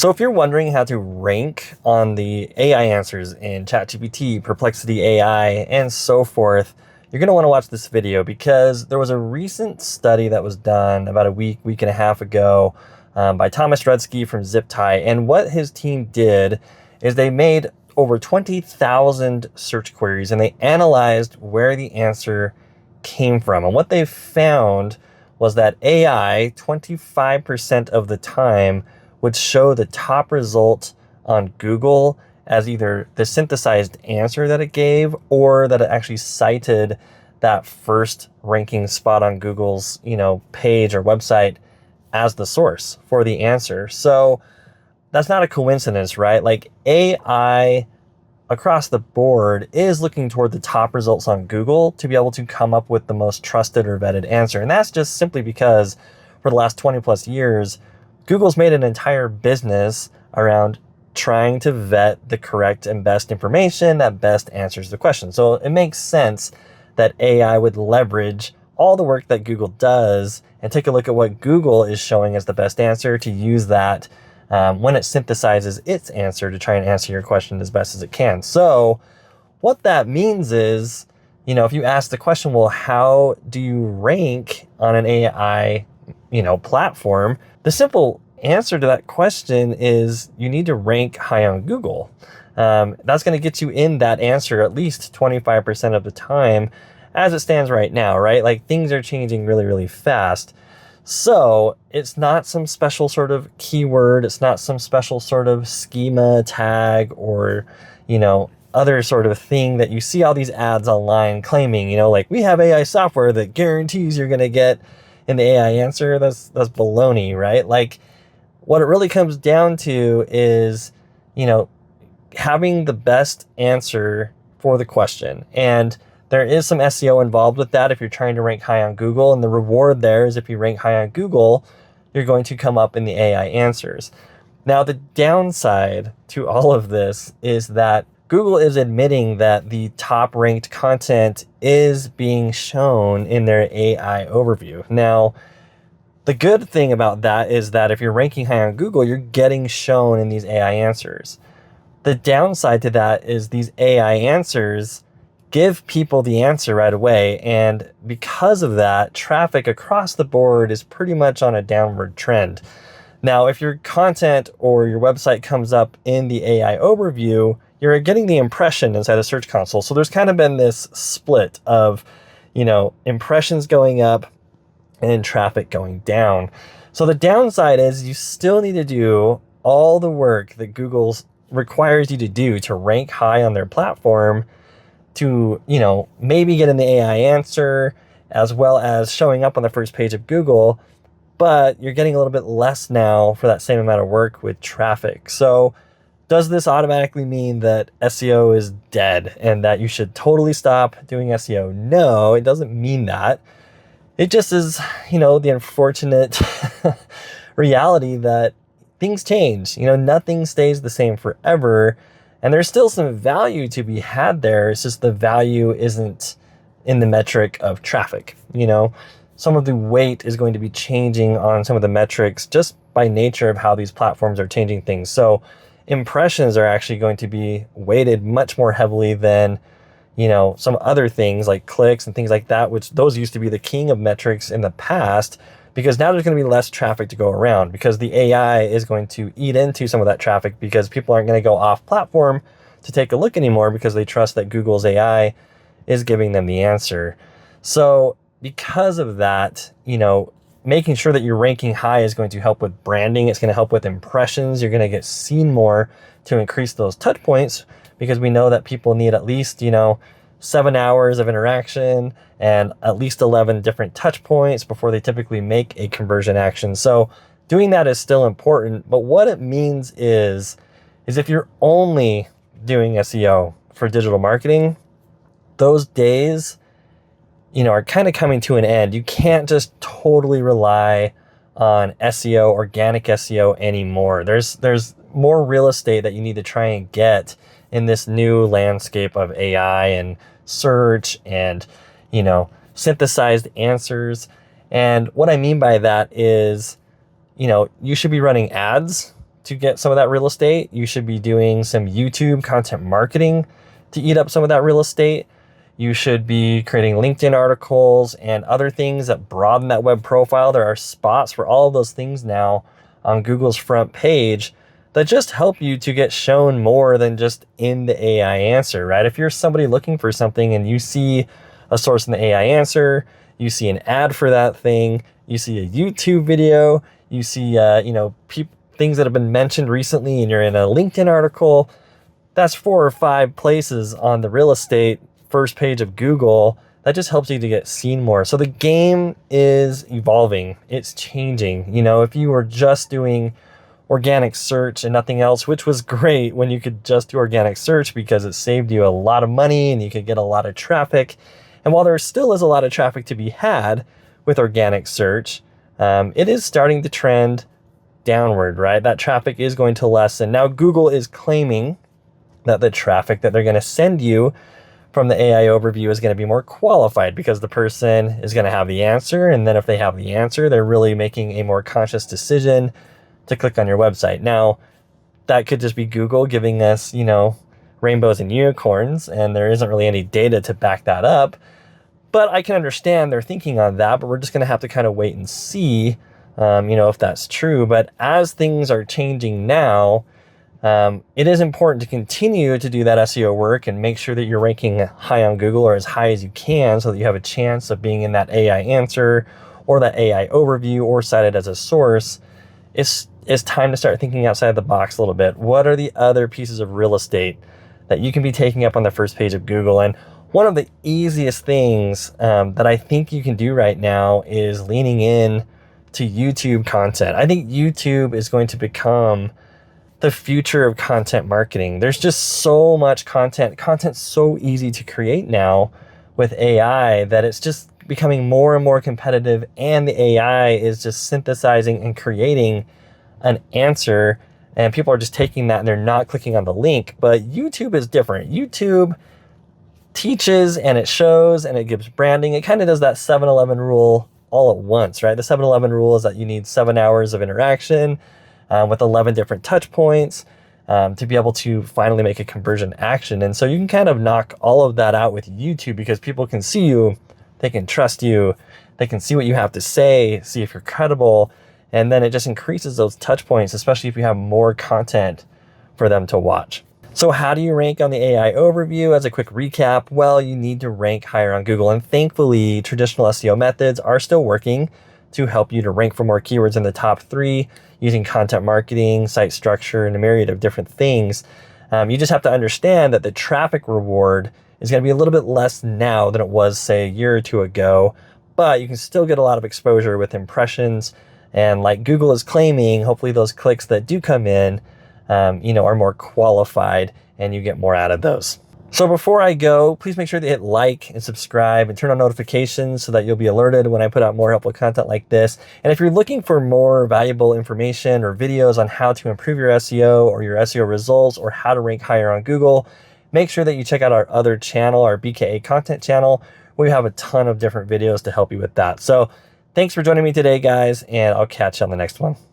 So if you're wondering how to rank on the AI answers in ChatGPT, Perplexity AI, and so forth, you're going to want to watch this video because there was a recent study that was done about a week and a half ago by Thomas Rudsky from ZipTie. And what his team did is they made over 20,000 search queries and they analyzed where the answer came from. And what they found was that AI, 25% of the time, would show the top result on Google as either the synthesized answer that it gave or that it actually cited that first ranking spot on Google's, page or website as the source for the answer. So that's not a coincidence, right? Like AI across the board is looking toward the top results on Google to be able to come up with the most trusted or vetted answer. And that's just simply because for the last 20 plus years, Google's made an entire business around trying to vet the correct and best information that best answers the question. So it makes sense that AI would leverage all the work that Google does and take a look at what Google is showing as the best answer to use that when it synthesizes its answer to try and answer your question as best as it can. So what that means is, if you ask the question, well, how do you rank on an AI, platform? The simple answer to that question is you need to rank high on Google. That's going to get you in that answer at least 25% of the time as it stands right now, right? Like things are changing really, really fast. So it's not some special sort of keyword. It's not some special sort of schema tag or, other sort of thing that you see all these ads online claiming, like we have AI software that guarantees you're going to get in the AI answer. That's baloney, right? Like what it really comes down to is, having the best answer for the question. And there is some SEO involved with that if you're trying to rank high on Google. And the reward there is if you rank high on Google, you're going to come up in the AI answers. Now, the downside to all of this is that Google is admitting that the top ranked content is being shown in their AI overview. Now, the good thing about that is that if you're ranking high on Google, you're getting shown in these AI answers. The downside to that is these AI answers give people the answer right away. And because of that, traffic across the board is pretty much on a downward trend. Now, if your content or your website comes up in the AI overview, you're getting the impression inside a search console. So there's kind of been this split of, impressions going up and traffic going down. So the downside is you still need to do all the work that Google requires you to do to rank high on their platform to, maybe get in the AI answer as well as showing up on the first page of Google, but you're getting a little bit less now for that same amount of work with traffic. So does this automatically mean that SEO is dead and that you should totally stop doing SEO? No, it doesn't mean that. It just is, the unfortunate reality that things change. Nothing stays the same forever. And there's still some value to be had there. It's just the value isn't in the metric of traffic. Some of the weight is going to be changing on some of the metrics just by nature of how these platforms are changing things. So impressions are actually going to be weighted much more heavily than some other things like clicks and things like that, which those used to be the king of metrics in the past, because now there's going to be less traffic to go around because the AI is going to eat into some of that traffic because people aren't going to go off platform to take a look anymore because they trust that Google's AI is giving them the answer. So because of that, making sure that you're ranking high is going to help with branding. It's going to help with impressions. You're going to get seen more to increase those touch points, because we know that people need at least, 7 hours of interaction and at least 11 different touch points before they typically make a conversion action. So doing that is still important. But what it means is if you're only doing SEO for digital marketing, those days, are kind of coming to an end. You can't just totally rely on SEO, organic SEO anymore. There's more real estate that you need to try and get in this new landscape of AI and search and, synthesized answers. And what I mean by that is, you should be running ads to get some of that real estate. You should be doing some YouTube content marketing to eat up some of that real estate. You should be creating LinkedIn articles and other things that broaden that web profile. There are spots for all of those things now on Google's front page that just help you to get shown more than just in the AI answer, right? If you're somebody looking for something and you see a source in the AI answer, you see an ad for that thing, you see a YouTube video, you see things that have been mentioned recently, and you're in a LinkedIn article, that's 4 or 5 places on the real estate first page of Google. That just helps you to get seen more. So the game is evolving. It's changing. If you were just doing organic search and nothing else, which was great when you could just do organic search because it saved you a lot of money and you could get a lot of traffic. And while there still is a lot of traffic to be had with organic search, it is starting to trend downward, right? That traffic is going to lessen. Now, Google is claiming that the traffic that they're going to send you from the AI overview is going to be more qualified because the person is going to have the answer. And then if they have the answer, they're really making a more conscious decision to click on your website. Now, that could just be Google giving us, rainbows and unicorns, and there isn't really any data to back that up. But I can understand their thinking on that, but we're just going to have to kind of wait and see, if that's true. But as things are changing now, it is important to continue to do that SEO work and make sure that you're ranking high on Google or as high as you can so that you have a chance of being in that AI answer or that AI overview or cited as a source. It's time to start thinking outside the box a little bit. What are the other pieces of real estate that you can be taking up on the first page of Google? And one of the easiest things that I think you can do right now is leaning in to YouTube content. I think YouTube is going to become the future of content marketing. There's just so much content. Content's so easy to create now with AI that it's just becoming more and more competitive, and the AI is just synthesizing and creating an answer, and people are just taking that and they're not clicking on the link. But YouTube is different. YouTube teaches and it shows and it gives branding. It kind of does that 7-Eleven rule all at once, right? The 7-Eleven rule is that you need 7 hours of interaction with 11 different touch points to be able to finally make a conversion action. And so you can kind of knock all of that out with YouTube because people can see you, they can trust you, they can see what you have to say, see if you're credible, and then it just increases those touch points, especially if you have more content for them to watch. So how do you rank on the AI overview? As a quick recap, well, you need to rank higher on Google, and thankfully traditional SEO methods are still working to help you to rank for more keywords in the top 3 using content marketing, site structure, and a myriad of different things. You just have to understand that the traffic reward is going to be a little bit less now than it was, say, a year or 2 ago, but you can still get a lot of exposure with impressions. And like Google is claiming, hopefully those clicks that do come in, are more qualified and you get more out of those. So before I go, please make sure to hit like and subscribe and turn on notifications so that you'll be alerted when I put out more helpful content like this. And if you're looking for more valuable information or videos on how to improve your SEO or your SEO results or how to rank higher on Google, make sure that you check out our other channel, our BKA content channel. We have a ton of different videos to help you with that. So thanks for joining me today, guys, and I'll catch you on the next one.